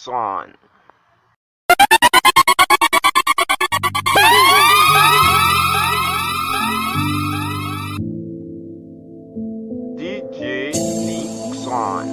on. DJ Nixon.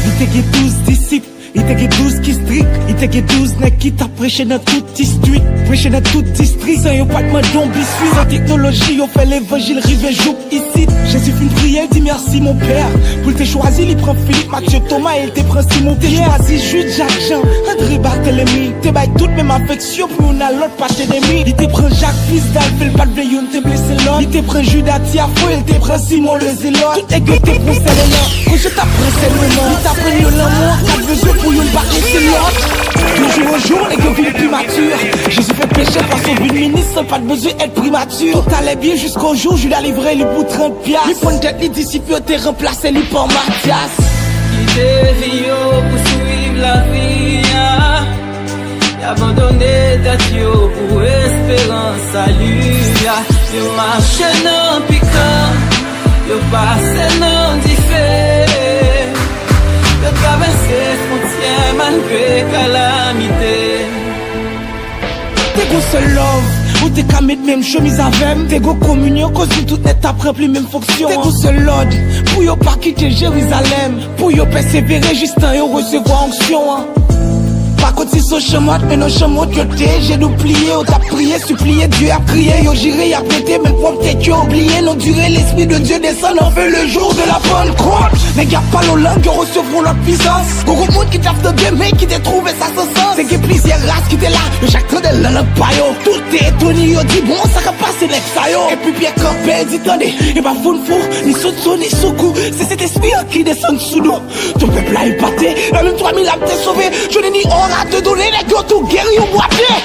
Il te get 12 disciples, il te get 12 qui strict, il te get 12 nèg qui t'a prêché dans tout district, prêché dans tout district, sans yon pas de mandon biscuit, sans technologie, yon fait l'évangile, rive jour ici. Jésus fait une prière, dit merci mon père, pour te choisir, il prend Philippe, Mathieu, Thomas, et il te prend Simon, t'es choisi Jude, Jacques, Jean, André, Barthélemy, te baille toute même affection, pour on a l'autre pas d'ennemi, il te prend Jacques, fils d'Alpha, pas de veillon, te blessé l'homme, il te prend Judas, Tiafo, il te prend Simon, le zélote, tout est que te prend celle-là, quand je t'apprends celle-là, il t'apprend l'amour, t'as besoin pour yon barrer c'est l'autre. De jour au jour, les gars vivent plus matures. Jésus fait pécher par son but ministre sans pas de besoin d'être primature. Tout allait bien jusqu'au jour, je l'ai livré lui pour 30 piastres. Lui prend tête, les disciples ont été remplacés, lui par Mathias. Il est pour suivre la vie. Il a abandonné Datio pour espérance, salut. Il marche non piquant, il passe non différent. De traverser frontières malgré calamité. T'es go seul love, ou t'es camé de même chemise avec. T'es go communion, cause de tout net apprend plus même fonction. T'es go seul Lord, pour yo pas quitter Jérusalem. Pour yo persévérer juste en yo recevoir onction. Par contre si son chemin, mais non chemin côté. J'ai oublié, on t'a prié, supplié, Dieu a prié. Yo j'irai, a prêté, même pour peut-être yo oublié. Non durée, l'esprit de Dieu descend en feu le jour de la bonne croix. Mais y'a pas nos langues, yo recevront leur puissance. Gros monde qui tape de bien, mais qui t'a trouvé ça sans sens. C'est que plusieurs races qui t'es là, le chaque temps de la langue payo. Tout est étonné, yo dit bon, ça va passer l'ex yo. Et puis bien campé, dit attendez, et pas fou ni sous ni sous coup. C'est cet esprit qui descend sous nous. Ton peuple a épaté, la même 3000 âmes t'es sauvé. Je n'ai ni or à te donner, les gars tout guéri au bois pied.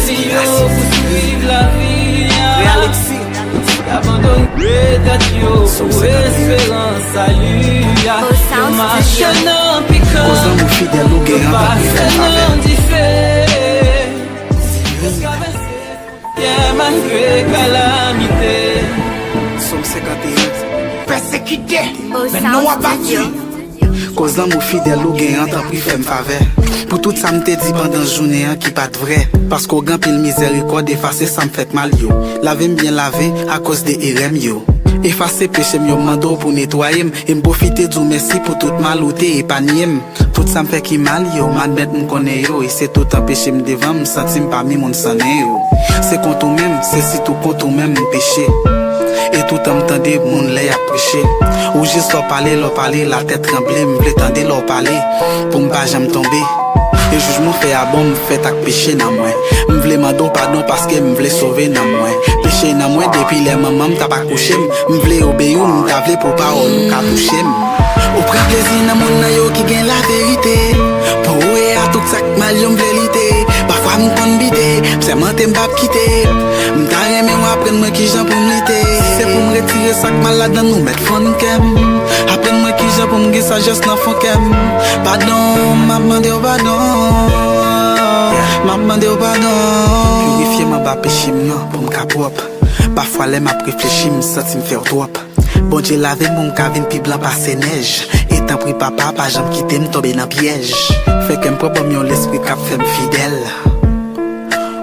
Il est pour suivre la vie. Abandonne Datio pour espérance, salut. Il marche non piquant, il passe non différent. De traverser malgré calamité. Somme 51. Persécuté, mais non abattu. Cause l'amour fidèle ou gagnant t'en prie fait faveur. Pour tout ça m'te dit pendant journée qui pas de vrai. Parce qu'au grand pile miséricorde effacer ça me fait mal yo. Laver bien laver à cause des RM yo. Effacer péché m'yo mando pour nettoyer et m'profiter du merci pour tout mal ou t'es épargné. Tout ça me fait qui mal yo, m'admettre m'connais yo. Et c'est tout un péché m'devant m'sentir parmi mon sang yo. C'est contre même, c'est si tout contre même m'péché. Et tout en m'tendé, moun l'a prêché. Ou juste leur parler, la tête tremblée, m'vle tendre leur parler, pour m'pas jamais tomber. Et jugement fait à bon, m'fait ak péché nan moi. M'vle mando pardon parce que m'vle sauver nan moi. Péché nan moi depuis les mamans m't'a pas couché, m'vle obéir, m't'a vle pour parole ou ka touché. Ou prend plaisir nan moun nan yo qui gagne la vérité. Pour oué à tout ça mal yo m'vle lité. Parfois m'konn bité, c'est menté m'pap quitter. M'ta remé ou apprendre moi qui j'en pour m'lité. C'est pour me retirer sac malade dans nous mettre fun kem. Apprendre moi qui j'en pour me guérir sagesse dans fond kem. Pardon, maman de pardon. Maman de pardon. Purifier ma bas péché non pour me cap propre. Parfois les m'a réfléchi me senti me faire trop. Bon Dieu laver mon cavine pi blanc passer neige. Et tant pris papa pas jamais quitter me tomber dans piège. Fait qu'un problème yon l'esprit cap fait me fidèle.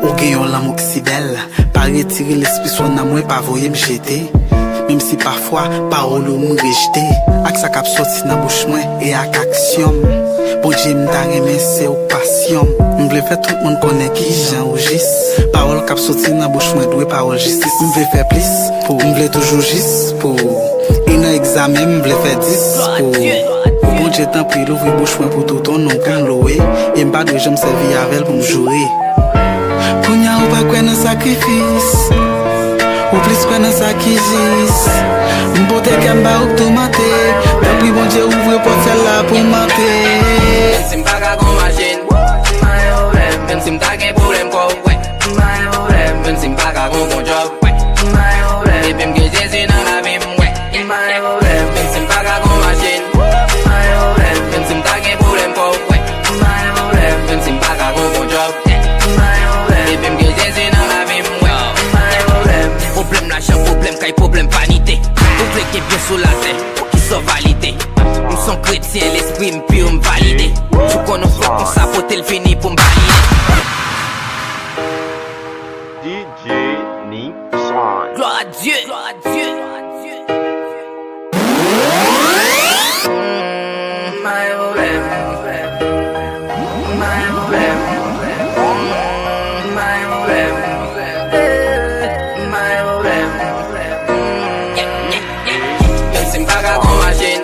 Ou gayon l'amour qui si belle. Pas retirer l'esprit soit dans moi pas voyer me jeter. Même si parfois parole ou me rejeter. Ak sa cap sorti dans bouche moi et ak action. Bon Dieu m'ta remé c'est ou passion. M'vle faire tout le monde connaît qui j'en ou gis. Parole cap sorti dans bouche moi doué parole justice. M'vle faire plus pour m'vle toujours gis pour. Et dans examen m'vle faire 10 pour. Bon Dieu t'en prie l'ouvrir bouche moi pour tout ton nom quand loué. Et m'pas de j'me servir avec pour m'jouer. Pour n'y a ou pas quoi dans sacrifice. Ou plus quoi dans sacrifice. M'bote kamba ou tout maté. T'as pris bon Dieu ouvre porte celle-là pour mater. Même si m'pas qu'à gon machine, même si m'ta gen problème quoi, même si m'pas qu'à gon bon job, et puis m'ge Jésus dans la vie, même si m'pas qu'à gon machine, même si m'ta gen problème quoi, même si m'pas qu'à gon bon job, et puis m'ge Jésus dans la vie, kay problème vanité. Tout vle qui bien sous la terre, qui sont validés. Nous sommes chrétiens, l'esprit m'pi ou m'valide. Tout qu'on fait qu'on sapote le fini pour m'valider. DJ Nick Swan. Gloire à Dieu, gloire à Dieu, gloire à Dieu. My problem, my problem, my problem, my problem. Même si m'paga kon machine,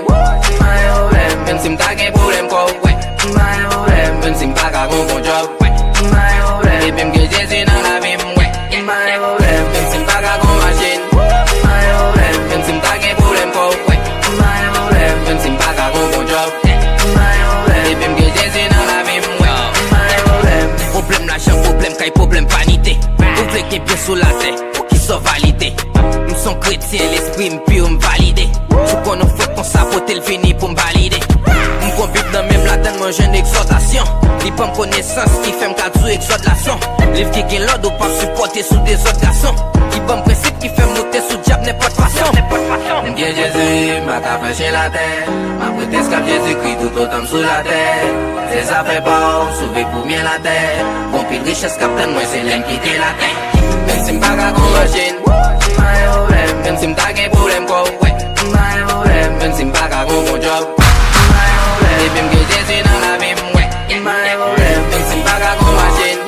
my problem. Même si m'tagé problème ko, ouais, my problem. Même si m'paga kon bon job, ouais, my problem. Et puis m'ke Jésus dans la vie, ouais, my problem. Même si m'paga kon machine, my problem. Même si m'tagé problème ko, ouais, my problem. Même si m'paga kon bon job. Problème l'argent, problème kay problème vanité. Tout vle qui bien sous la terre, qui sont validés. Nous sommes chrétiens, l'esprit m'pi ou m'valide. Tout qu'on fait qu'on sapote le fini pour m'valider. M'convive dans même la donne, moi j'ai une exhortation. Li pas m'connaissance, qui fait m'kadou exhortation. Livre qui gen l'ordre ou pas supporter sous des autres garçons. Li bon principe qui fait monter sous diable n'importe façon. M'bien Jésus, m'a caché la terre. M'a prêté ce cap Jésus-Christ tout autant sous la terre. C'est ça fait pas, sauver pour bien la terre. Bon pile richesse captain, moi c'est l'aime qui la terre. Même si m'paga kon machine, my problem. Même si m'tagé problème ko, ouais, my problem. Même si m'paga kon bon job, my problem. Et puis m'ke Jésus dans la vie, ouais, my problem. Même si m'paga kon machine,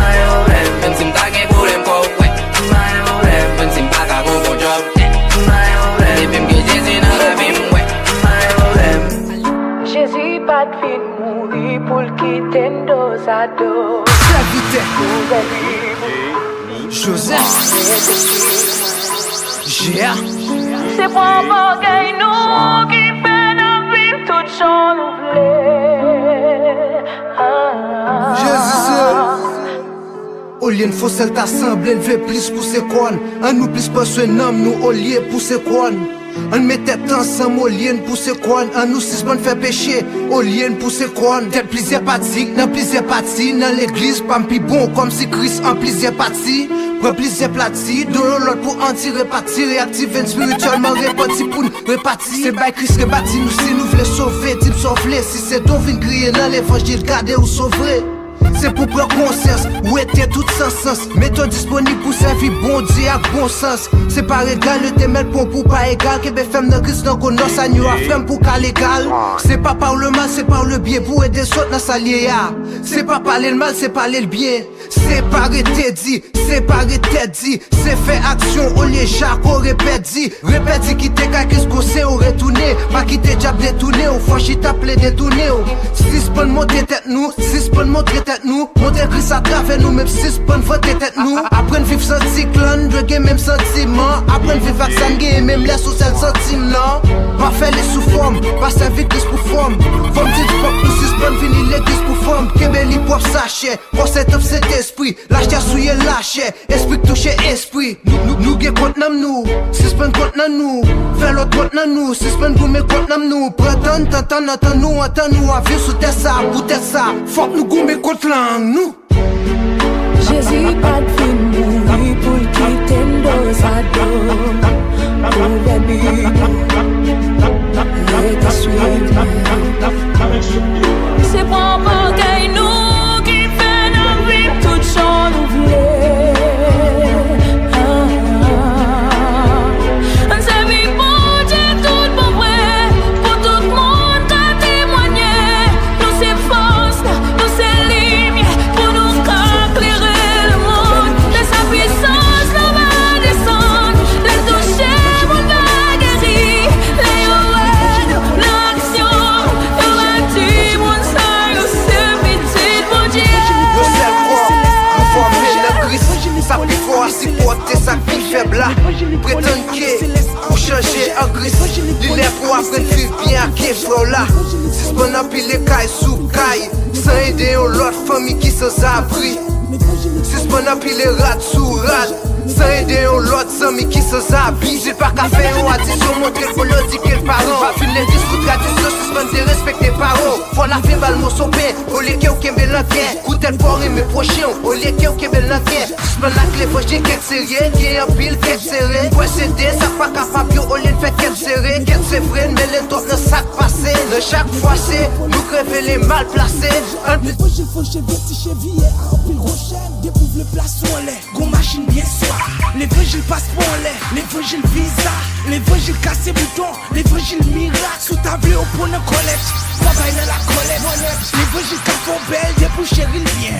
my problem. Même si m'tagé problème ko, ouais, my problem. Même si m'paga kon bon job, my problem. Et puis m'ke Jésus dans la vie, ouais, my problem. Jésus pas de fin mourir pour le quitter dos à dos. Joseph G.A. C'est pour un bagay nous qui fait la vie toute chose Jésus au lieu de fausser t'assembler, le fait plus pour ses couronnes. Un nous plus pas ce nom, nous au lieu pour ses couronnes. On met tête ensemble au lieu pour ses couronnes. Un nous six bonnes fait pécher au lieu pour ses couronnes. Tête plaisir parti, dans plaisir parti. Dans l'église, pas plus bon comme si Christ en plaisir parti. Prends plaisir plati, de l'autre pour anti-répartir. Réactiver spirituellement réparti pour nous répartir. C'est by Christ rebâti, nous si nous voulons sauver, type sauver. Si c'est ton vin crier dans l'évangile, gardez ou sauver. C'est pour prendre conscience, où était tout sans sens. Méthode disponible pour servir bon Dieu à bon sens. C'est pas égal, le témel pour pas égal. Que femme dans Christ dans qu'on a nous a femme pour qu'à l'égal. C'est pas par le mal, c'est par le bien. Pour aider autres dans sa liéa. C'est pas parler le mal, c'est parler le bien. C'est pas arrêter dit, c'est pas arrêter dit. C'est faire action, au lieu Jacques, on répète dit. Répète dit quitter qu'est-ce qu'on sait, on retourner. Pas quitter diable détourner, on franchit t'appeler détourner. Six bonnes monter tête nous, six bonnes monter tête nous. Monter Christ à travers nous, même six bonnes voter tête nous. Apprendre vivre sans cyclone, de même sentiment. Apprendre vivre avec sang, même les sous celle sentiment. Pas faire les sous forme, pas servir Christ pour forme. Forme dit fuck nous, six bonnes venir l'église pour forme. Kébeli pour sachet, pour cet homme cet esprit. Lâche souillé lâche, esprit touché esprit. Nous gué contre nous, six bonnes contre nous. Fais l'autre contre nous, six bonnes gourmet contre nous. Prétend, entend nous, à vivre sous terre ça, pour terre ça. Fuck nous gourmet contre nous. Jésus pas de fin mourir pour le quitter dos à dos. Pour la Bible, les suivre. C'est pour un bagay nous qui fait la vie toute chose oubliée. C'est vie pour Dieu tout pour vrai, pour tout le monde qui témoigné. Nous c'est force, nous c'est lumière, pour nous éclairer le monde. De sa puissance, nous va descendre, les toucher, mon va guérir. Les ouais, l'action, nous va dire, mon sang, nous c'est petit pour Dieu. Ça plus fort à supporter, ça plus faible là. Prétendre que pour changer en gris, il est pour apprendre à vivre bien à Kéfro là. Si ce bon appui les cailles sous cailles, sans aider l'autre famille qui sans abri. Si ce bon appui les rats sous rats, sans aider l'autre famille qui sans abri. J'ai pas qu'à faire une addition, montrer pour le dire quel parent. Pas finir les discours tradition, suspendre respecter parents. Faut la faire balle mon sopé, au lieu qu'il y ait un l'enquête. Coup tel pour mes prochains, au lieu qu'il y ait un l'enquête. Suspendre la clé, faut j'ai quelque serré, qui est un pile quelque serré. céder, ça pas capable, yo, au lieu de faire qu'elle serré, qu'elle c'est vrai, mais les doigts de sac passé. De chaque fois c'est, nous crever les mal placés. L'évangile faut chez vertige vie à Empile Rochelle. Découvre le place où on l'est, gon machine bien soir. L'évangile passe pour on l'est, l'évangile visa. L'évangile casse bouton, l'évangile miracle. Sous table au pont de collège, pas bail dans la collège. L'évangile cafon belle, des pour chérir bien.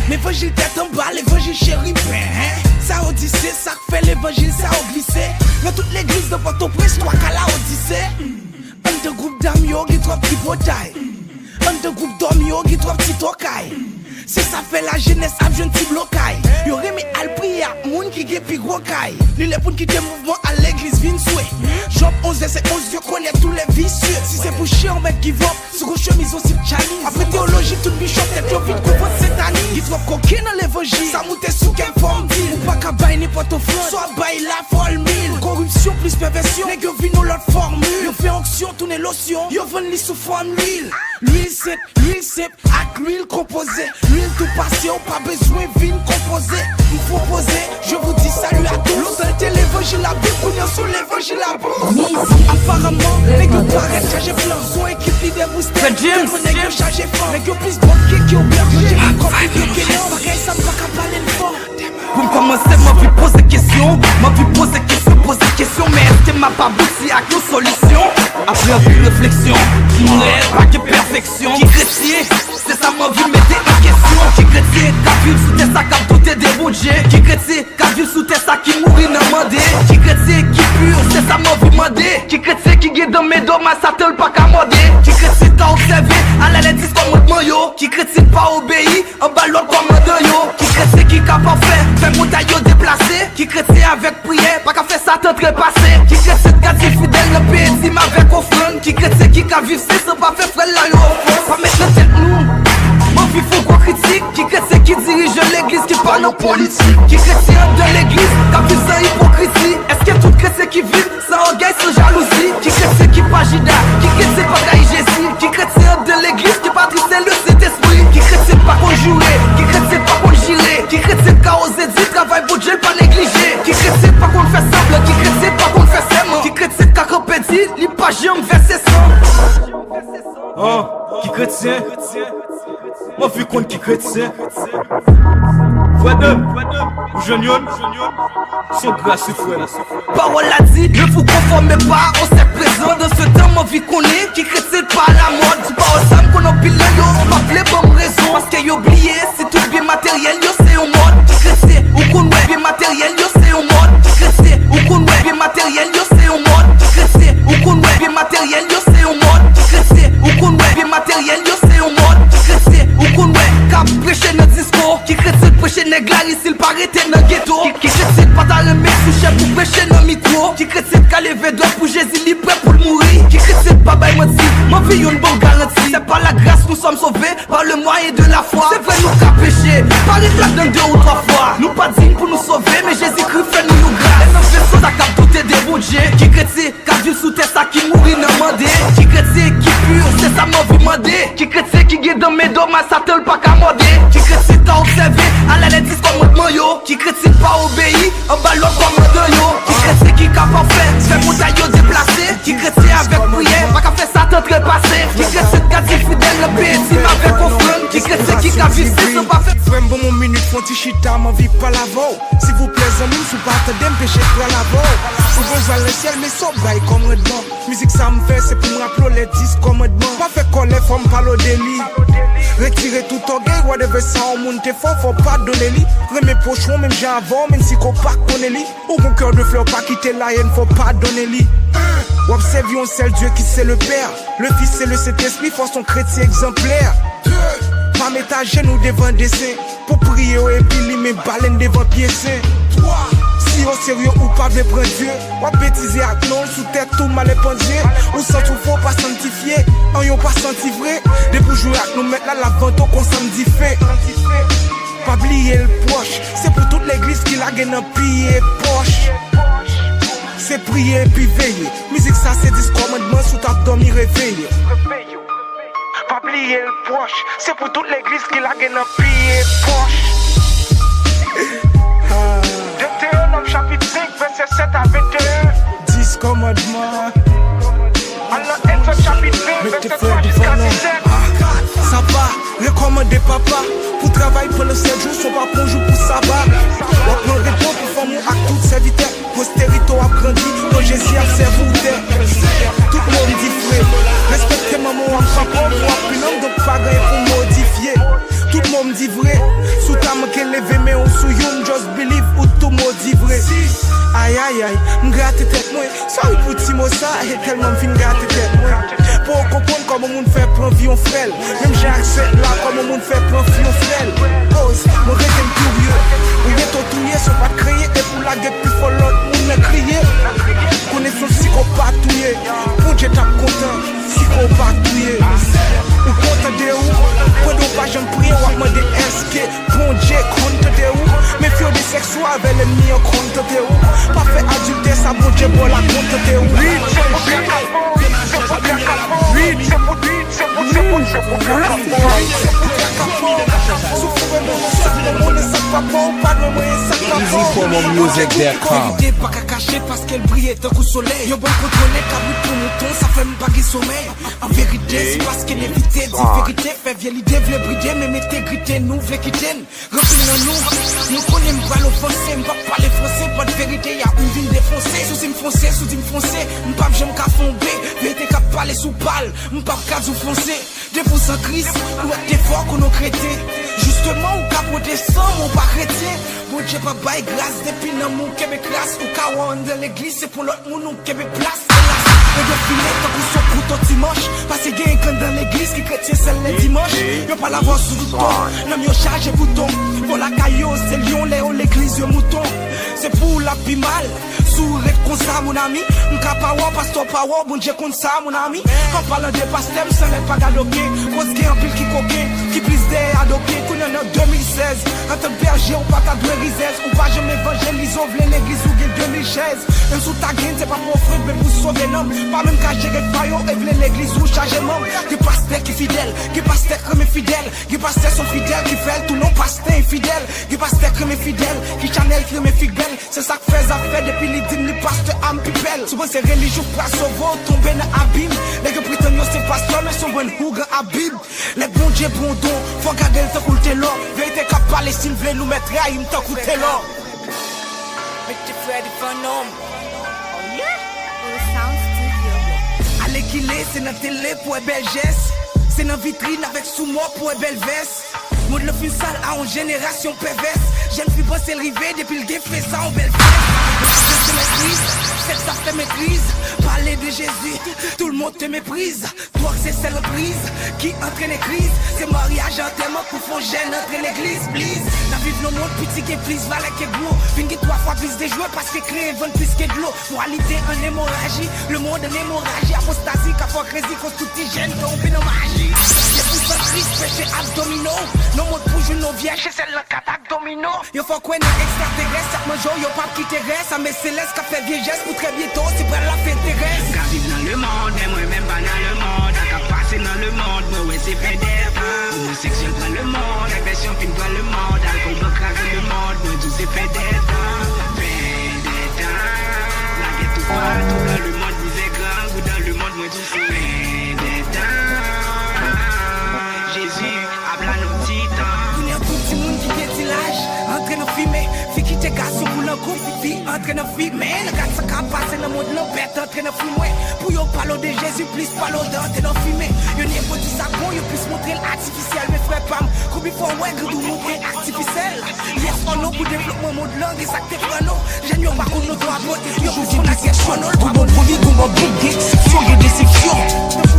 L'évangile tête en bas, l'évangile chéri bien. Ça odyssée, ça fait l'évangile, ça a glissé. Dans toute l'église de Port-au-Prince, toi qu'à la odyssée. Un de groupe d'amis, qui trois petits batailles. Un de groupe d'amis, qui trois petits tocailles. Si ça fait la jeunesse, à jeune petit blocage. Y'aurait mis à le prier à moun qui est plus gros caille. Lui, les pounes qui te mouvement à l'église, vin souhait. Job 11 et c'est 11 yeux connaît tous les vicieux. Si c'est pour chier, on met give up. Sur une chemise aussi challenge. Après théologie, toute bishop, t'es trop vite qu'on vote cette année. Qui trop coquin dans l'évangile. Ça monte sous quelle forme dit. Ou pas qu'à bailler n'importe au front. Soit bailler la folle mille. Corruption plus perversion. Les gars vino l'autre formule. Yo fait onction, tourner lotion. Yo vend li sous forme l'huile. L'huile c'est, avec l'huile composée. L'huile tout passé, on pas besoin vine composée. Il faut poser, je vous dis salut à tous. L'autre était l'évangile la Bible, on est sur l'évangile la Bible. Apparemment, les gars paraissent chargés plein. Son équipe leader booster. James, les gars chargés fort. Les gars plus drogués qui ont bien j'ai compliqué que non. Pareil, ça me va qu'à parler le fort. Pour commencer, ma vie pose des questions. Ma vie pose des questions. Mais est-ce que m'a pas abouti à une solution? Après un peu de réflexion, qui rêve, pas que perfection. Qui chrétien, c'est ça ma vie mettait en question. Qui chrétien, qu'a vu sous tes sacs à douter des bougies. Qui chrétien, qu'a vu sous tes sacs qui mourit n'a mandé. Qui chrétien, qui pur, c'est ça ma vie mandé. Qui chrétien, qui guide dans mes dos, ma satel pas qu'à modé. Qui chrétien, t'as observé, à la lettre comme yo. Qui chrétien, pas obéi, en ballon comme yo. Qui chrétien, qui capable faire montagne déplacé. Qui chrétien avec prière, pas qu'à faire ça te trépasser. Qui chrétien, qui fidèle, le pays avec offrande. Qui chrétien, qui a vivre c'est sans pas faire frère là yo. Pas mettre la tête nous. Mon vie faut qu'on critique. Qui chrétien qui dirige l'église, qui parle en politique. Qui chrétien de l'église, qui a vu sans hypocrisie. Est-ce que tout chrétien qui vit sans orgueil, sans jalousie. Qui chrétien qui pas jida, qui chrétien pas trahi Jésus. Qui chrétien de l'église, qui pas triste le Saint-Esprit. Qui chrétien pas conjuré, qui chrétien pas conjuré. Qui chrétien qui a osé dire travail pour Dieu pas négligé. Qui chrétien pas qu'on fait semblant, qui chrétien pas qu'on fait serment. Qui chrétien qui a répété, li pas jamais versé sang. Qui chrétien? Moi vu qu'on qui chrétien. Frère ou jeune sont gracieux frère. Parole a dit, ne vous conformez pas au cercle présent. Dans ce temps, ma vie qu'on est, qui chrétien pas à la mode. C'est pas au sam qu'on a pile yo, on va appeler bonne raison. Parce qu'il y a oublié, c'est tout bien matériel, yo c'est au mode. Qui chrétien, ou qu'on ouais bien matériel, yo c'est au mode. Qui chrétien, ou qu'on ouais bien matériel, yo c'est au mode. Qui chrétien, ou qu'on ouais bien matériel, yo c'est au mode. Qui chrétien, ou qu'on ouais bien matériel, yo c'est au mode. Qui chrétien, ou qu'on ouais cap prêcher notre discours. Qui chrétien prêcher néglaris, il paraît dans le ghetto. Qui chrétien pas dans le mec sous chef pour prêcher dans le micro. Qui chrétien qu'à lever doigt pour Jésus, il est prêt pour le mourir. Qui chrétien pas bail menti, ma vie une bonne garantie. C'est par la grâce nous sommes sauvés, par le moyen de la foi. C'est vrai nous qu'a péché, par les plaques d'un 2 ou 3 fois. Nous pas dignes pour nous sauver, mais Jésus-Christ fait nous grâce. Et nos vaisseaux à cap douter des bougies. Qui chrétien qu'a vu sous tes sacs qui mourit n'a mandé. Qui chrétien qui pur, c'est ça ma vie mandé. Qui chrétien qui guide dans mes dos, ma satel pas qu'à modé. Qui chrétien t'as observé, à la lettre comme yo. Qui chrétien pas obéi, en ballon comme yo. Qui chrétien qui capable faire montagne déplacé. Qui chrétien avec prière, pas qu'à faire ça te trépasser. Qui chrétien qui a dit fidèle le pays, avec offrande. Qui chrétien qui a vu c'est sans pas faire. Frère, bon mon minute, font tichita, ma vie pas la veau. S'il vous plaît, amis, sous pas te d'empêcher de la veau. Pour vous dans le ciel, mais so bail comme redman. Musique ça me fait, c'est pour me rappeler les disques comme redman. Pas fait coller, faut me parler de lit. Retirer tout orgueil, whatever ça, on monte fort, faut pas donner lit. Remets pochon, même j'ai avant, même si qu'on pas connaît lit. Ou mon cœur de fleur, pas quitter la haine, faut pas donner lit. Observions seul Dieu qui c'est le Père. Le Fils c'est le Saint-Esprit, force son chrétien exemplaire. Pas mettre à genoux devant des saints. Pour prier et puis lui mes baleines devant pieds saints. Si au sérieux ou pas veut prendre Dieu. Ou bêtiser à non sous tête tout mal épongé. Ou sans tout faux pas sanctifié. En yon pas senti vrai. Depuis jouer avec nous mettre là la vente au qu'on samedi fait. Pas oublier le poche. C'est pour toute l'église qui la gagne en pied poche. C'est prier et puis veiller. Musique ça c'est 10 commandements sous ta dormir réveillé. Pas oublier le poche. C'est pour toute l'église qui la gagne en pied poche. Deutéronome chapitre 5 verset 7 à 21. commandements. Mettez frère devant nous. Ça va, recommandez papa. Pour travailler pour le 7 jours, son pas bon jour pour sabbat. On prend répond pour faire mon acte toute serviteur. Postérité a grandi, quand Jésus a servi. Tout le monde dit frère. Respectez maman, on prend pas pour appuyer l'homme, donc pas rien pour modifier. Tout le monde dit vrai. Sous ta main qu'elle lève, mais on sou you, just believe ou tout le monde dit vrai. Aïe aïe aïe, m'gratte tête moi. Sorry pour petit mot ça, et tellement fin gratte tête moi. Pour comprendre comment on fait prendre vie en frêle. Même j'ai accès là, comment on fait prendre vie en frêle. Pause, mon reste curieux. Ou bien ton touillé, sont pas créés. Et pour la guette, plus fort l'autre, on a crié. Connaissons psychopathe touillé. Pour Dieu tape content, psychopathe touillé. Ou content de où? Pour nous pas j'en prie, ou à me des SK. Bon Dieu, content de où? Mais fio des sexuels avec l'ennemi, on content de où? Pas fait adulte, ça bon Dieu, bon la content de où? Vérité pas qu'à cacher parce qu'elle brillait d'un coup soleil. Yo bon contrôlé cabrit pour mouton, ça fait m'bagger sommeil. En vérité, c'est parce qu'elle évitait dit vérité. Fait vieille l'idée, v'lait brider, mais m'intégrité, nous v'lait quitter. Remplis nous connaissons pas l'offenser, m'pas parler français, pas de vérité, y'a une ville défoncée. Sous m'foncer, m'pas j'aime qu'à fonder. Vérité qu'à parler sous balle, m'pas qu'à vous foncer. Défonce en crise, ou être fort qu'on a créé. Justement, ou qu'à protestant, mon pas chrétien. Bon Dieu, pas bail grâce, depuis dans mon Québec classe. Ou qu'à dans l'église, c'est pour l'autre monde, ou Québec place. Et de filet, tant qu'on soit pour ton dimanche. Parce que y a un quand dans l'église qui chrétien, c'est le dimanche. Y'a pas la voix sous le ton, non, y'a chargé bouton. Pour la caillou, c'est lion, léon, l'église, y'a mouton. C'est pour la pi mal. Sourire comme ça, mon ami. M'ka power, pasteur power, bon Dieu comme ça, mon ami. En parlant de pasteur, ça n'est pas gadoké. Cause qu'il y a un pile qui coquet, qui plisse des adoqués. Qu'on en a 2016. En tant que berger, on pas qu'à douer risesse. On va jamais évangéliser, on voulait l'église ou gueule 2016. Même sous ta gaine, c'est pas pour offrir, mais pour sauver l'homme. Pas même qu'à gérer le paillot, et voulait l'église ou charger membre. Qui pasteur qui fidèle, qui pasteur comme fidèle. Qui pasteur sont fidèles, qui fait tout non pasteur infidèle. Qui pasteur comme fidèle, qui channel qui me figue belle. C'est ça que fait affaire depuis les dîmes, les pasteurs âme pipelle. Souvent c'est religieux pour sauver, tomber dans l'abîme. Les gars prétendent c'est pasteur, mais sont bonnes ou grand abîme. Les bons dieux, bons dons, faut garder le temps pour le l'or. Vérité qu'à parler, s'il veut nous mettre à il me temps pour le l'or. Mettez frère du phénomène. Allez qu'il est, c'est dans télé pour une belle geste. C'est dans vitrine avec sous-moi pour une belle veste. Moi de le fin sale à une génération perverse. J'aime plus penser le rivet depuis le fait ça en belle fête. C'est maîtrise, c'est ça fait maîtrise. Parler de Jésus, tout le monde te méprise. Toi que c'est celle prise qui entraîne les crises. C'est mariage enterrement pour faux gêne entre l'église, please. La vie de nos mondes, petit qui plus valait que gros. Fini 3 fois plus de jouets parce que créer vend plus que de l'eau. Moralité en hémorragie, le monde en hémorragie. Apostasie, hypocrisie, cause tout hygiène, tomber dans magie. Les poussins tristes, péché abdominaux. Nos mots pour jouer nos vieilles, chez celle là qu'attaque domino. Yo faut qu'on ait extraterrestre, chaque jour yo pas qui terrestre. Ça met céleste, qu'a fait vieux geste pour très bientôt, c'est près la fête terrestre. Qu'à vivre dans le monde, mais moi même pas dans le monde. Qu'à passer dans le monde, moi ouais c'est fait des fins. Homosexuel dans le monde, agression fin dans le monde. Alcool becraser le monde, moi tout c'est fait des temps. Fait des temps. La guette tout partout dans le monde, vous êtes grand. Vous dans le monde, moi tout c'est fait des temps. Jésus, habla nos petits temps. Il y a tout le monde qui détilage, en train de filmer. Fait qui te garçon pour le groupe, fille en train de filmer. Le gars ça cap passer le monde, le bête en train de filmer. Pour yon parler de Jésus, plus parler d'en train de filmer. Yon n'est pas du sabon, yon puisse montrer l'artificiel. Mais frère Pam, combien de fois ouais que nous montrer artificiel. Yes on no pour développement monde langue, et ça que t'es prano. J'aime yon pas qu'on nous doit voter, yon plus qu'on a qu'à chonol. Tout mon produit, tout mon big exception et déception.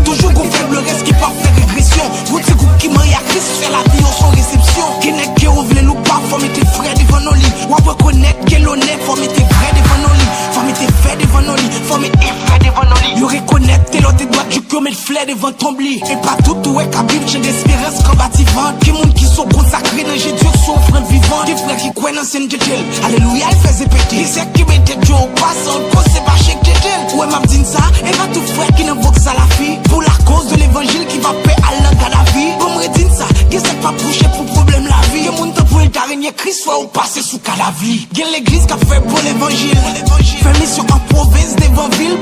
Toujours qu'on fait le reste qui part faire régression. Vous petit groupe qui marie à Christ, fait la vie sans réception. Qui n'est que on voulait nous pas, faut mettre frère devant nos lits. Ou après connaître quel honnête, faut mettre vrai devant nos lits. Faut mettre fait devant nos lits, faut mettre frère devant nos lits. Yo reconnaître tes l'autre droit du cœur, mettre flair devant ton lit. Et pas tout, tout est cabine, j'ai d'espérance combativante. Qui monde qui sont consacrés dans Jésus, qui sont offrande vivante. Des frères qui croient dans scène de Dieu. Alléluia, il faisait péter. Ils savent qui mettait Dieu au passant, cause c'est pas chèque de Dieu. Ouais, m'a dit ça, et va tout frère qui n'invoque ça la fille. Pour la cause de l'évangile qui va paix à l'un à la vie. Comme redine ça, qui s'est pas bouché pour problème la vie. Y'a mon temps pour l'araignée Christ, soit ou passer sous cas la vie. Y'a l'église qui a fait pour l'évangile. Fait mission en province devant ville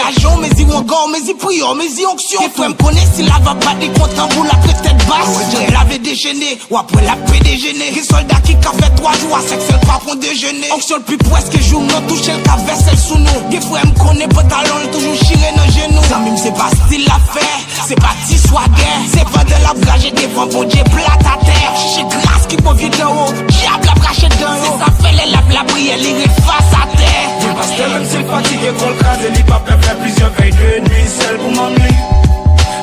rajon, mais y encore, mais y prions, mais y onction. Et frère me connaît si la va pas des comptes en bout la tête basse. Elle avait déjeuné, ou après la paix déjeuner. Les soldats qui qu'a fait 3 jours à sexe, pas pour déjeuner. Onction le plus presque jour, non touché le café, celle sous nous. Les frère me connaît, pantalon, toujours chiré dans genou. Ça même c'est pas style l'affaire, c'est pas ti swagger. C'est pas de la brage devant bon Dieu plat à terre. Chiche grâce qui peut vivre d'en haut, diable la brache d'en haut. C'est ça fait les la prière, il est face à terre. Le pasteur même s'il fatigué, qu'on le crase, il pas peut faire plusieurs veilles de nuit, seul pour m'emmener.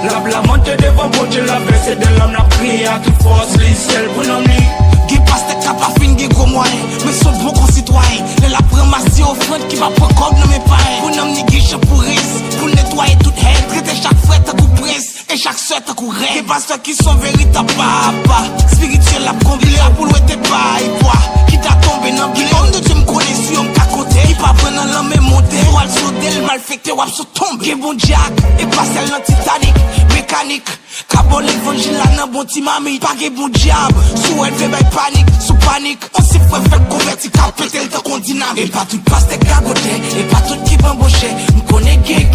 La montée devant bon Dieu, la verse de l'homme, la prière à toute force, les seul pour m'emmener. Qui passe tes cap à fin, qui gros moyen, mais sont bons concitoyens. Les la prémassie offrande qui va prendre comme nos mes parents. Pour n'emmener guichet pour risque, pour nettoyer toute haine. Traiter chaque frère à coup prince, et chaque soeur à coup reine. Les pasteurs qui sont véritables papa, spirituel la combiné, pour louer tes pailles, quoi. Qui t'a tombé dans le bilan, homme de Dieu me connaît sur un cacoté. Qui pas prendre dans l'homme et monter, ou al sauter, le mal fait que ou al se tomber. Qui bon Jack, et pas celle dans Titanic, mécanique. Cabot l'évangile là nan bon ti mami. Pas que bon diable, sous elle fait bail panique, sous panique. On s'y fait convertir, qu'a pété le temps qu'on dynamique. Et pas tout passe tes cagoté, et pas tout qui m'embaucher. M'connais gay,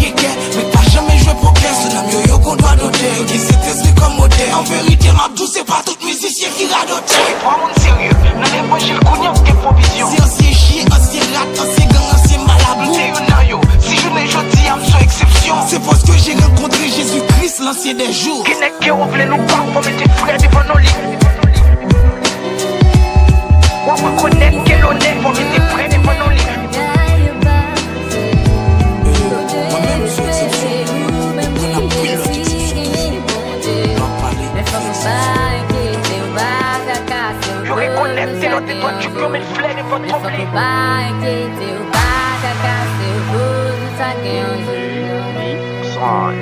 mais pas jamais joué poker. C'est la mieux yo qu'on doit noter, qui s'est esprit comme modèle. En vérité, ma douce, c'est pas tout musicien qui radote. Prends mon sérieux, n'a l'évangile qu'on y a des provisions. Si ancien chien, ancien rat, ancien gang, ancien malabou. T'es un naïo, si je n'ai jeudi, I'm so exception. C'est parce que j'ai rencontré Jésus-Christ, l'ancien des jours. Qui n'est que voulait nous pas, on met tes frères devant nos lits. On reconnaît que l'on est, on met tes frères devant nos lits. Moi-même, je suis exception. On a pris l'autre exception. On va parler. Je reconnais que l'on est toi, tu peux mettre fleurs devant ton lit. Unique sign.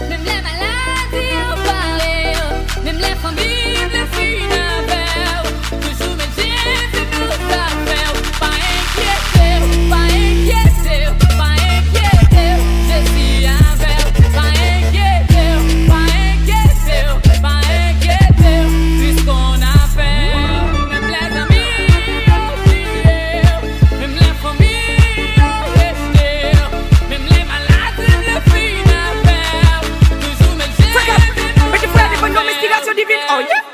Même les maladies en parler, même les familles, les filles n'avaient. Toujours mes Jésus nous a fait. Pas inquiéter, pas inquiéter, pas inquiéter. Jésus avec, pas inquiéter, pas inquiéter, pas inquiéter. Puisqu'on a fait, même les amis ont prié, même les familles ont resté, même les malades, les filles.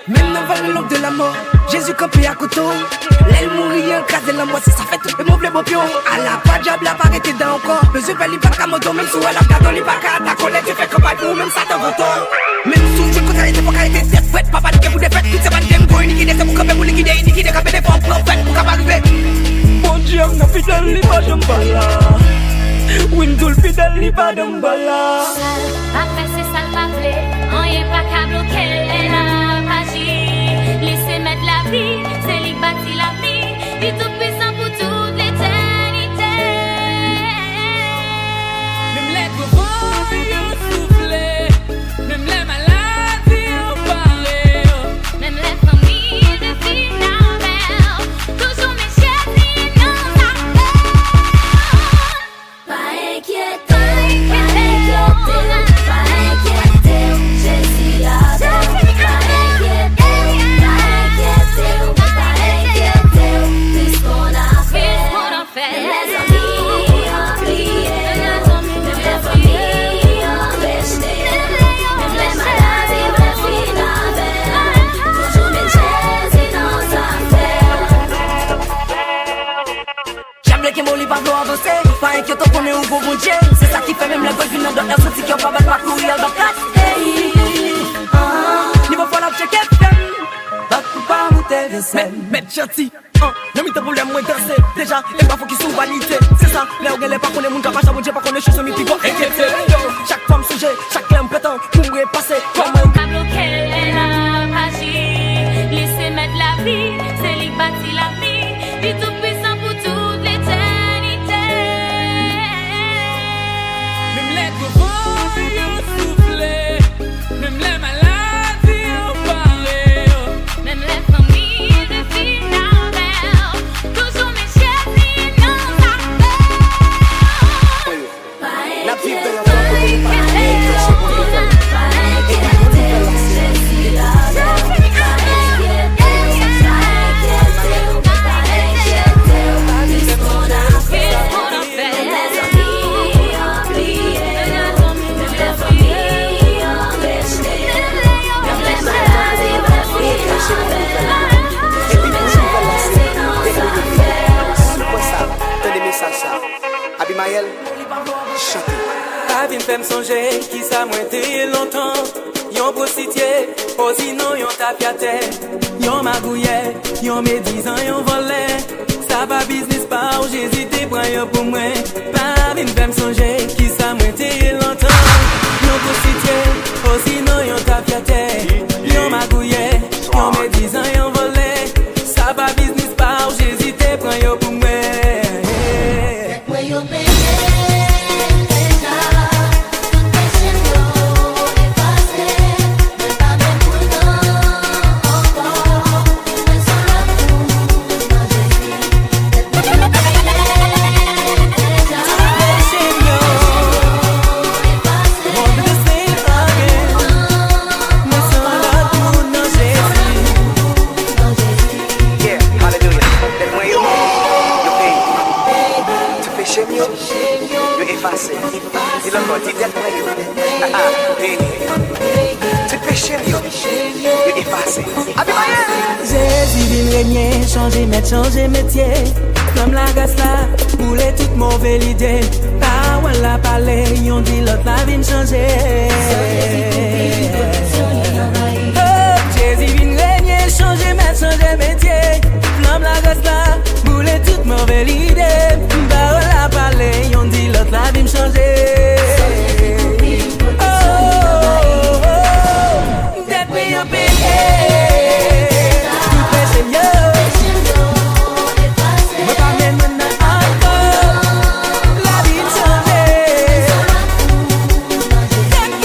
Même dans le vallée de la mort, Jésus campé à côté. L'aile mourir, craser la mort, c'est ça fait tout le mauvais beau pion. À la pas diable, la pas arrêté dans encore. Le zéro, il pas qu'à moto, même sous elle a gâteau, il pas qu'à ta collègue, tu fais campagne pour même ça t'en votant. Même sous je côté, il faut qu'à être tête fouette, papa, qui vous défaite, toutes ces bandes game, go, liquider, c'est pour camper, pour liquider, camper des formes, prophètes, pour qu'à arriver. Bon Dieu, n'a fidèle, il va d'emballa. Windoul fidèle, il va d'emballa. Après c'est ça le parler, on y est pas qu'à bloquer la magie. Laissez mettre la vie, c'est lui bâti la vie. Il est tout puissant pour toute l'éternité. Même les courants ont soufflé, même les maladies ont parlé, même les familles de filles n'avaient. Toujours mes chefs, ils nous appellent. Pas inquiéter, pas inquiéter, Jésus là-bas. Pas inquiète, on est au gros bon Dieu. C'est ça qui fait même les voix d'une autre personne qui ont pas mal parcourir dans place. Niveau fois la check FM. Bac ou pas monter de scène. Mettre gentil. Y'a mis tes problèmes, moi danser. Déjà, et pas faut qu'ils sont vanité. C'est ça, les gens les pas qu'on est moun capable, mon Dieu pas qu'on est choses, mais puis quoi inquiéter. Chaque femme sujet, chaque lème pétant, pour repasser. Comme un pas bloquer la magie. Laissez mettre la vie, c'est lui bâti la vie. Il est tout puissant pour toute l'éternité. Même les courants ont soufflé, même les maladies ont parlé, même les familles de filles n'avaient. Toujours mes chefs, ils nous appellent. Pas inquiéter, pas inquiéter, pas inquiéter. Abimael, chante. La vie me fait me songer qui ça m'a été longtemps. Yon prostitué, oh sinon yon tapiate. Yon magouillet, yon médisant, yon volet. Ça va business pas où j'hésite, prends yon pour moi. La vie me fait me songer qui ça m'a été longtemps. Yon prostitué, oh sinon yon tapiate. Yon magouillet, yon médisant, yon volet. Ça va business pas où j'hésite, prends yon pour moi. Jésus vient régner, changer métier. Comme la gasse là, bouler toute mauvaise idée. Parole la parler, yon dit l'autre la vie changer. Jésus vient régner, changer métier. Comme la gasse là, bouler toute mauvaise idée. Parole la parler, yon dit l'autre la vie changer. Take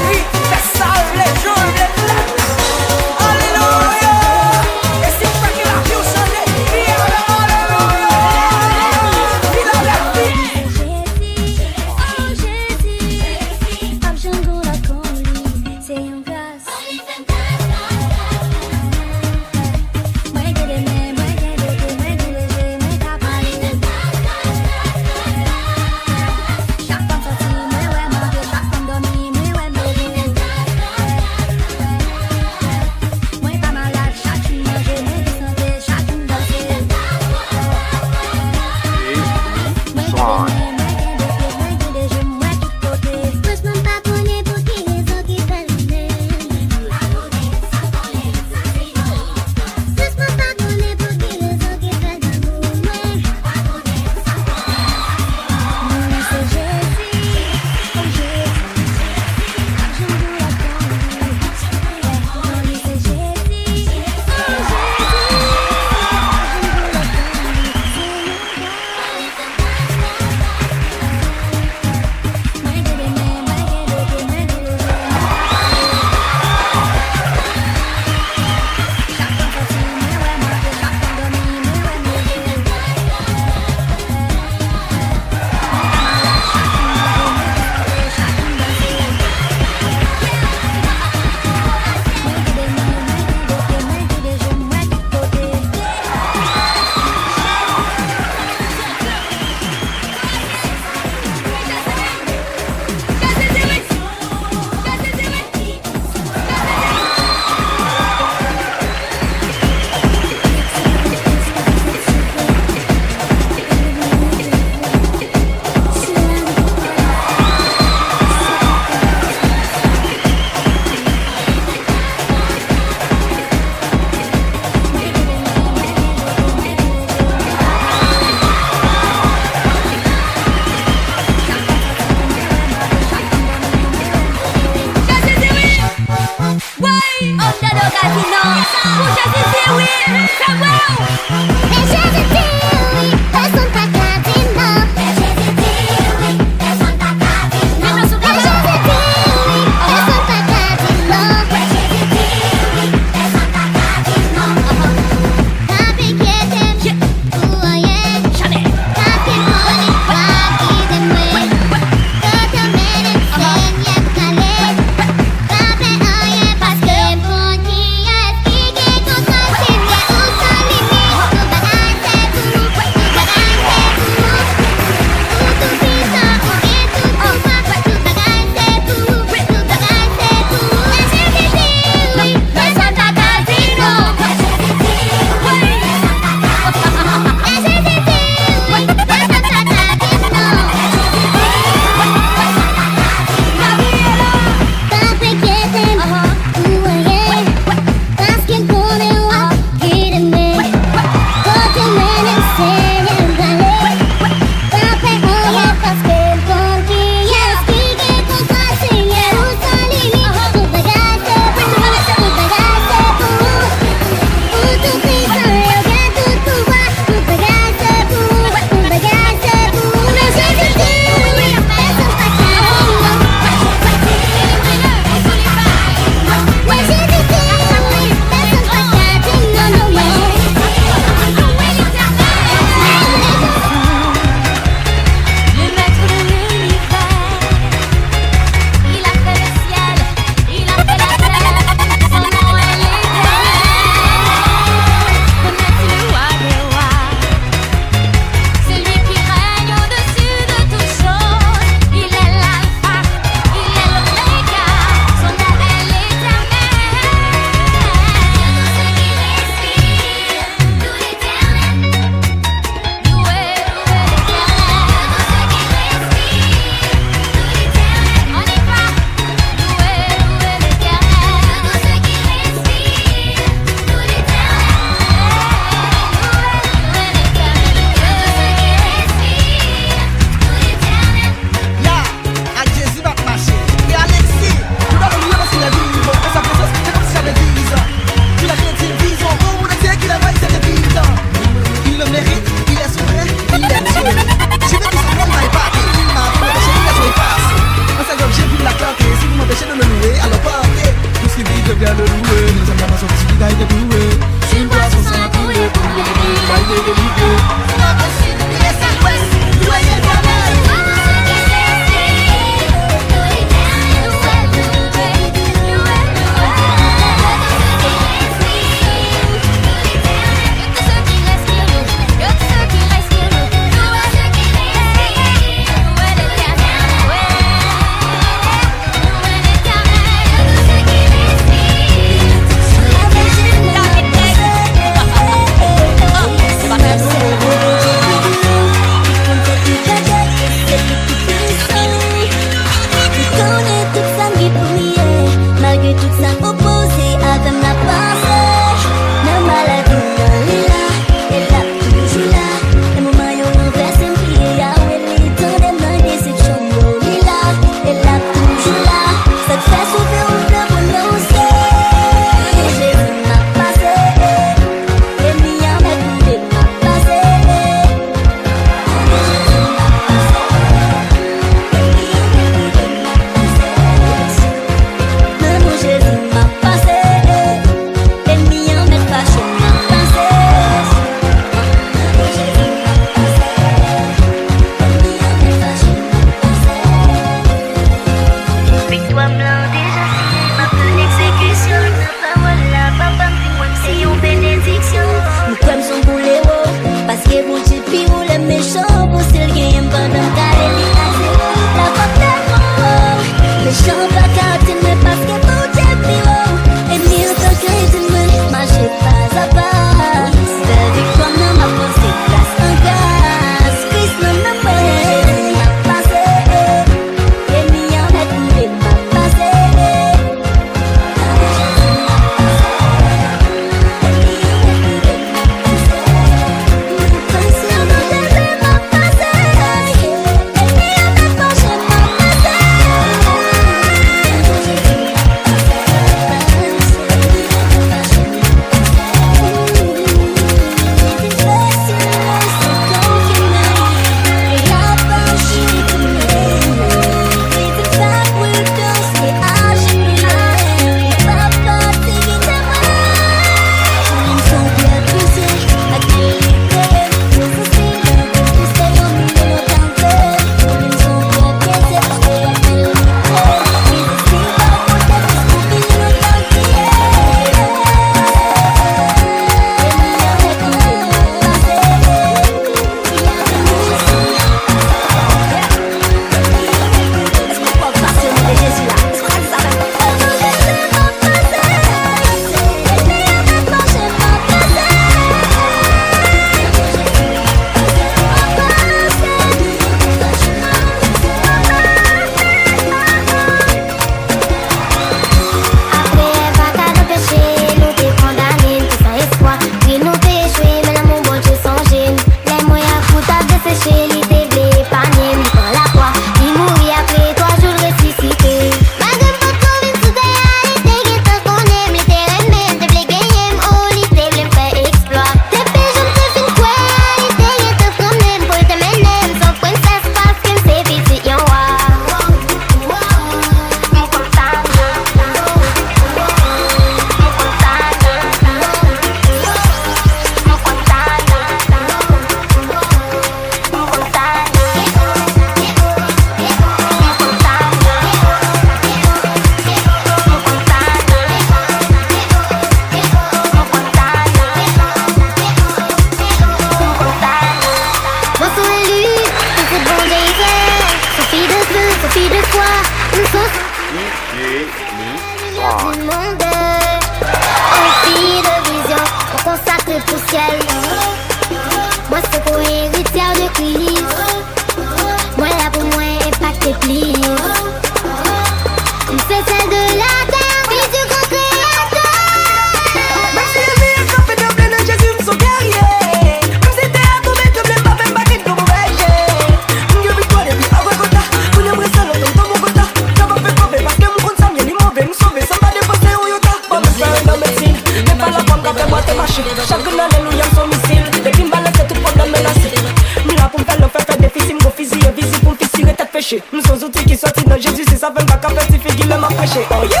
qu'à faire si figure le m'empêcher. Oh yeah.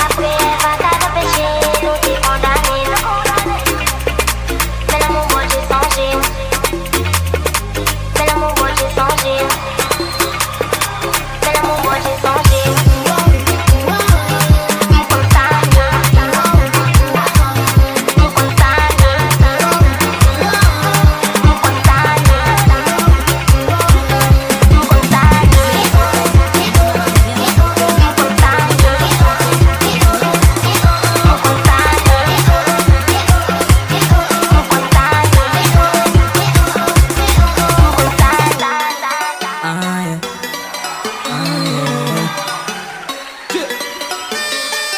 Après Eva t'as repêché, nous t'y condamné. C'est l'amour moi j'ai changé. C'est l'amour moi j'ai changé. C'est l'amour moi j'ai changé.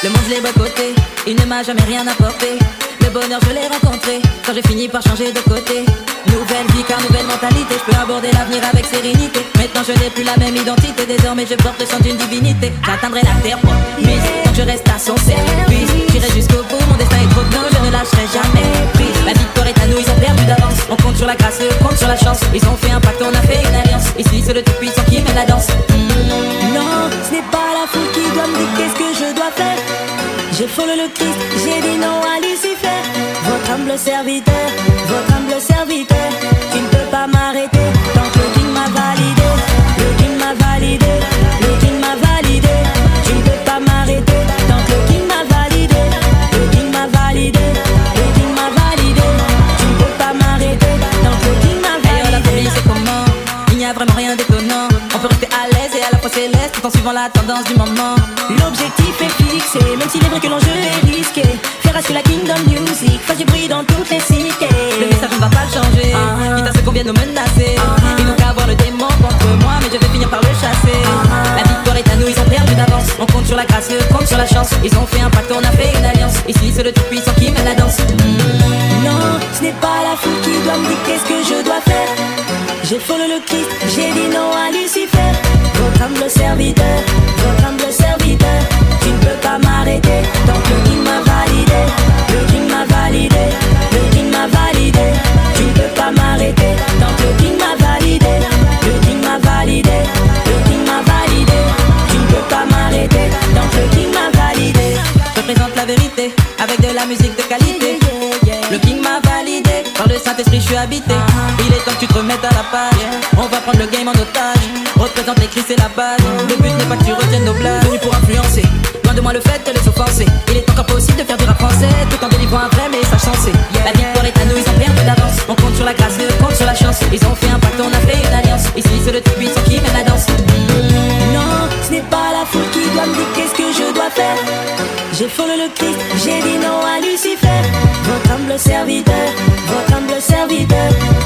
Le monde je l'ai boycotté, il ne m'a jamais rien apporté. Le bonheur je l'ai rencontré quand j'ai fini par changer de côté. Nouvelle vie car nouvelle mentalité, je peux aborder l'avenir avec sérénité. Maintenant je n'ai plus la même identité, désormais je porte le sang d'une divinité. J'atteindrai la terre promise, tant que je reste à son service. J'irai jusqu'au bout, mon destin est trop beau, je ne lâcherai jamais prise. La victoire est à nous, ils ont perdu d'avance. On compte sur la grâce, eux comptent sur la chance. Ils ont fait un pacte, on a fait une alliance. Ici c'est le tout puissant qui mène la danse. Non, ce n'est pas la foule qui doit me dire qu'est-ce que je dois faire. J'ai follow le Christ, j'ai dit non à Lucifer. Votre humble serviteur, tu ne peux pas m'arrêter tant que le King m'a validé. Le King m'a validé, le King m'a validé. Tu ne peux pas m'arrêter tant que le King m'a validé. Le King m'a validé, le King m'a validé. Tu ne peux pas m'arrêter tant que le King m'a validé. La folie c'est comment? Il n'y a vraiment rien d'étonnant. On peut rester à l'aise et à la fois céleste tout en suivant la tendance du moment. L'objectif est fixé, même s'il est vrai que l'enjeu est risqué. Faire assurer la Kingdom Music, faire du bruit dans toutes les cités. Le message on va pas le changer, quitte à ce qu'on vienne nous menacer. Ils n'ont qu'à avoir le démon contre moi, mais je vais finir par le chasser. La victoire est à nous, ils ont perdu d'avance. On compte sur la grâce, eux comptent sur la chance. Ils ont fait un pacte, on a fait une alliance. Ici c'est le tout puissant qui mène la danse. Non, ce n'est pas la foule qui doit me dire qu'est-ce que je dois faire. J'ai follow le Christ, j'ai dit non à Lucifer. Votre humble serviteur, tu ne peux pas m'arrêter tant que le King m'a validé. Le King m'a validé, le King m'a validé. Tu ne peux pas m'arrêter tant que le King m'a validé. Le King m'a validé, le King m'a validé. Tu ne peux pas m'arrêter tant que le King m'a validé. Je présente la vérité avec de la musique de qualité. Le King m'a validé, par le Saint-Esprit je suis habité. Il est temps que tu te remettes à la page. On va prendre le game en otage. Représente les Christ, c'est la base. Le but n'est pas que tu retiennes nos blagues. Venu pour influencer, loin de moi le fait de les offenser. Il est encore possible de faire du rap français tout en délivrant un vrai message sensé. La victoire est à nous, ils ont perdu d'avance. On compte sur la grâce, eux comptent sur la chance. Ils ont fait un pacte, on a fait une alliance. Ici c'est le tout puissant qui mène la danse. Non, ce n'est pas la foule qui doit me dire qu'est-ce que je dois faire. J'ai follow le Christ, j'ai dit non à Lucifer. Votre humble serviteur,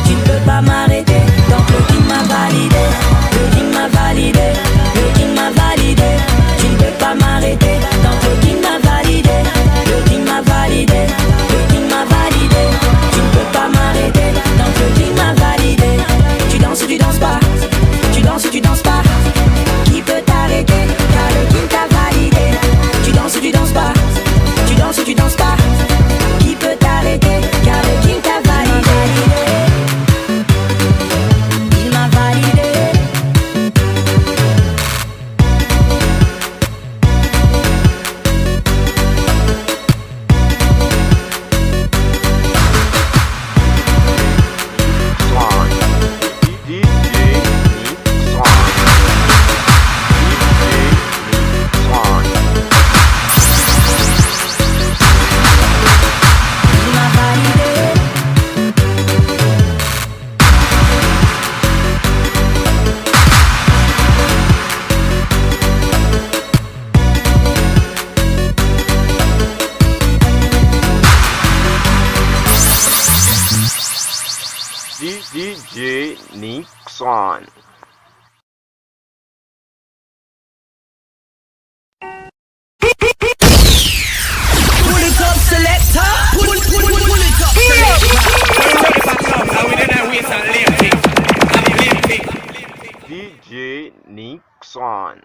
tu ne peux pas m'arrêter tant que le King m'a validé. Le King m'a validé, le King m'a validé. Tu ne peux pas m'arrêter tant que le King m'a validé. Le King m'a validé, le King m'a validé. Tu ne peux pas m'arrêter tant que le King m'a validé. Tu danses ou tu danses pas, tu danses ou tu danses pas. Qui peut t'arrêter car le King t'a validé. Tu danses ou tu danses pas, tu danses ou tu danses pas. Qui peut t'arrêter car le King t'a validé. Il m'a validé. Swan. DJ Nick Swan. DJ Nick Swan. Il m'a validé. DJ Nick Swan. Pull it up, selector. Pull it up, selector. DJ Nick Swan.